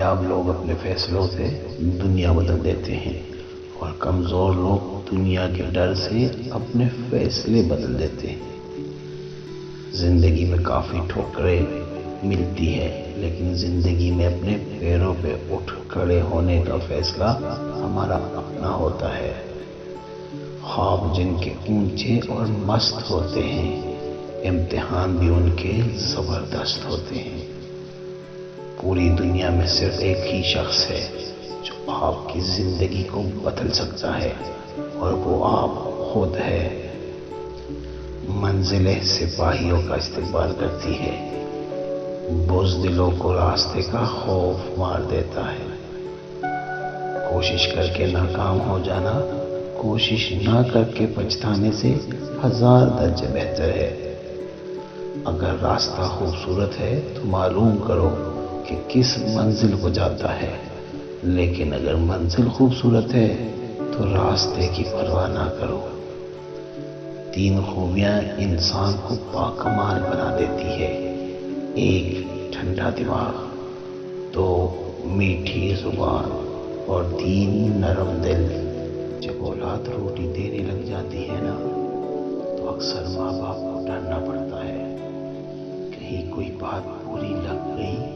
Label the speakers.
Speaker 1: کامیاب لوگ اپنے فیصلوں سے دنیا بدل دیتے ہیں اور کمزور لوگ دنیا کے ڈر سے اپنے فیصلے بدل دیتے ہیں۔ زندگی میں کافی ٹھوکریں ملتی ہے، لیکن زندگی میں اپنے پیروں پہ اٹھ کھڑے ہونے کا فیصلہ ہمارا اپنا ہوتا ہے۔ خواب جن کے اونچے اور مست ہوتے ہیں، امتحان بھی ان کے زبردست ہوتے ہیں۔ پوری دنیا میں صرف ایک ہی شخص ہے جو آپ کی زندگی کو بدل سکتا ہے، اور وہ آپ خود ہے۔ منزلیں سپاہیوں کا استقبال کرتی ہے، بزدلوں کو راستے کا خوف مار دیتا ہے۔ کوشش کر کے ناکام ہو جانا کوشش نہ کر کے پچھتانے سے 1000 درجے بہتر ہے۔ اگر راستہ خوبصورت ہے تو معلوم کرو کہ کس منزل کو جاتا ہے، لیکن اگر منزل خوبصورت ہے تو راستے کی پرواہ نہ کرو۔ 3 خوبیاں انسان کو باکمال بنا دیتی ہے: 1 ٹھنڈا دماغ، 2 میٹھی زبان اور 3 نرم دل۔ جب اولاد روٹی دینے لگ جاتی ہے نا، تو اکثر ماں باپ کو ڈرنا پڑتا ہے، کہیں کوئی بات بری لگ گئی